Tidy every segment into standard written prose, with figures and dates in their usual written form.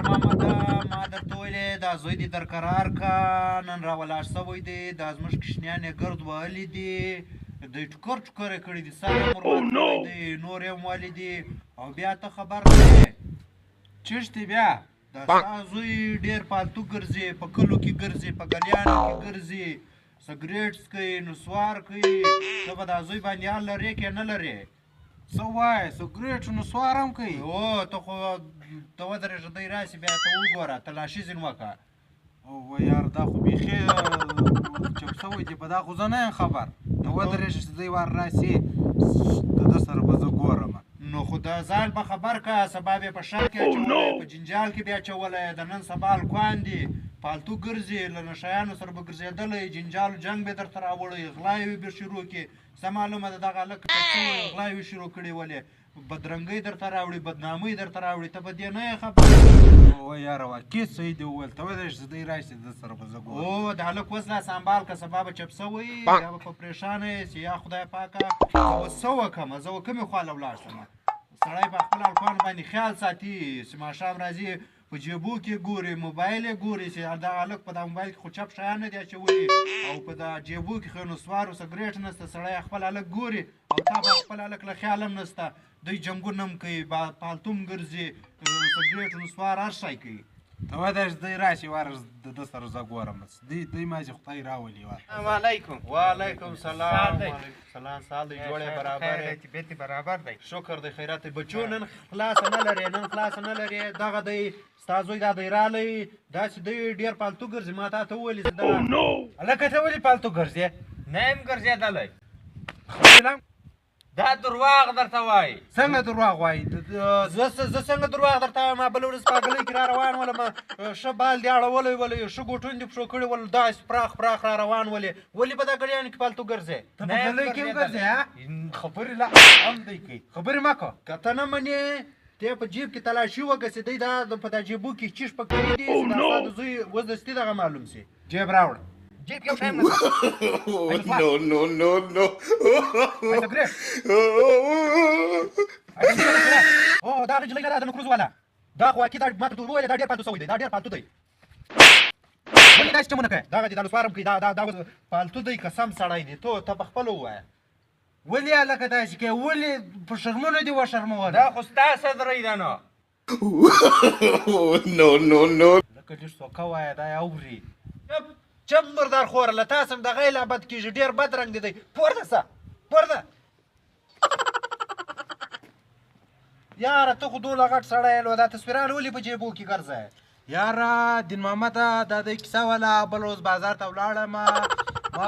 محمده ما درته ویلې دا زوی دې درقرار کا نن راولاړ سوی دی دا زموږ کوچنیان یې ګرد وهلي دي دوی ټوکر ټوکر یې کړي دي سر یې مرمت کړی دی نور یې موالي دي او بیا ته خبر نه یې چشتې بیا دا ستا زوی ډېر پالتو ګرځي په کلو کې ګرځي په ګلیانو کې ګرځي سګریټ څکوي نسوار کوي ته به دا زوی باندې حال لرې که نه لرې څه وایې سګریټ نسوار هم کوي او ته خو ته ودرېږه دی راسي بیا ته وګوره تلاشي ځینې وکړه اوه یار دا خو بیخي چپ شوی دی په دا خو زه نه یم خبر ته ودرېږه چې دی وار راسي د ده سره به زه ګورم نو خو د ځان په خبر که سبا بیا په شر کې اچولی په جنجال کې بیا اچولی د نن سبا هلکان دي پالتو ګرځي له نشیانو سره به ګرځېدلی جنجال جنګ به درته راوړی غلا یې به شروع کړي څه معلومه ده دغه هلک غلا یې شروع کړې ولې بدرنګۍ درته راوړي بدنامۍ درته راوړي ته په دې نه یې خبر اوه یاره واقع صحیح دې وویل ته ودرېږه چې دی راشي د سره به زه ګورم او د هلک اوس لا سنبال که سبا به چپ سوی بیا به په پریشانه یې چې یا خدای پاکه زه اوس څه وکړم زه و کومې خوا له ولاړ شم سړی په خپل هلکانو باندې خیال ساتي چې ماښام راځي په جیبو کې ګوري موبایل یې ګوري چې دغه هلک په دا موبایل کې خو چپ شیان نه دي اچولي او په دا جیبو کې خو نسوار او سګرېټ نسته سړی خپل هلک ګوري او تا به خپل هلک له خیال هم نسته دوی جنګونه هم کوي پالتو هم ګرځي سګرېټ نسوار هر شی کوي ته ودرېږه دی راشي وار د ده سره زه ګورم دی مازې خدای راولي وار السلام علیکم وعلیکم سلام سلام سال دی جوړې برابر طبیعت برابر دی شکر دی خیرات دی بچو نن خلاصه نه لرې نن خلاصه نه لرې دغه دی ستا زوی دا دی رالی داسې دی ډېر پالتو ګرځي ما تا ته وویلې چې هلکه ته ولې پالتو ګرځې نه یم ګرځېدلی دا درواغ درته وایي څنګه درواغ وایي زه څنګه درواغ درته وایم ما بله ورځ پاګلۍ کې را روان ولم ښه بال دې اړولی ولې ښه ګوټون دې پښو کړي ول داسې پراخ پراخ را روان ولې ولې په دا ګړیانو کې پالتو ګرځې ته په ګلۍ کې هم ګرځې خبرې لا هم دی کوي خبرې مه کوه که ته نه منې ته په جیب کې تلاشي وکړه دی دا په دا جیبو کې چیش په کړي دي چې دا ستا د زوی اوس دستي دغه معلوم سي جیب راوړه جیب یو شی هم No. او دا نجلۍ نه ده د نکروز والا دا خو اکید ما ته وویل دا ډېر پالتو سوی دی دا ډېر پالتو دی ولې داسې چمونه کوې دغه دې دا نسوار هم کوي دا پالتو دی قسم سړی دی ته په خپله ووایه ولې هلکه داسې کوې ولې په شرمونو دې وشرموله دا خو ستا صدرۍ ده نو No. لکه ډېر سوکه وایه دا یې اوري چپ مردار خوره له تاسو هم دغه یې لا بد کېږي ډېر بد رنګ دی پورته سه پورته یاره ته خو دوله غټ سړی یې دا تصویران ولې په جیبو کې ګرځی یاره دین محمده دا دی کیسه وله بل ورځ بازار ته ولاړم ما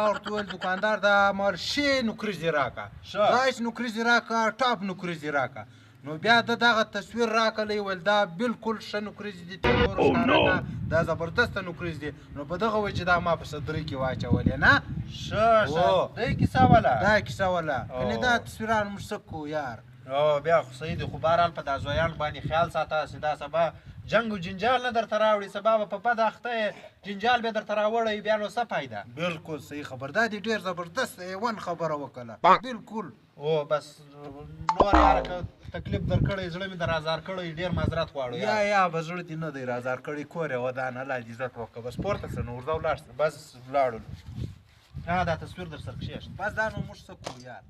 ورته وویل دوکاندار دا ما ښې نوکریزې راکړه داسې نوکریزې راکړه ټاپ نوکریزې راکړه نو بیا د دغه تصویر راکړلی ویل دا بالکل ښه نوکریزې دي ته نورو ښکاره نه دا زبردسته نوکریز دي نو په دغه وجې دا ما په صدرۍ کې واچولې نه ښه دی کیسه وله دا کیسه وله کنې دا تصویران موږ څه کوو یار او بیا خو صحیح دی خو بهرحال په دا زویانو باندې خیال ساته چې دا سبا جنګ و جنجال نه درته راوړي سبا به په بد اخته یې جنجال بیا درته راوړی بیا نو څه فایده بالکل صحیح خبر دا دې ډېر زبردست ایون خبره وکړه بالکل او بس نور یاره که تکلیف در کړی زړه مې در ازار کړی ډېر معذرت غواړو یا به زړه دې نه دی رازار کړی کور یې ودان الله دې عزت وکړه بس پورته شه نو ورځه ولاړ شه بس ولاړو دا تصویر در سره کښېږده بس دا نو موږ څه کوو یار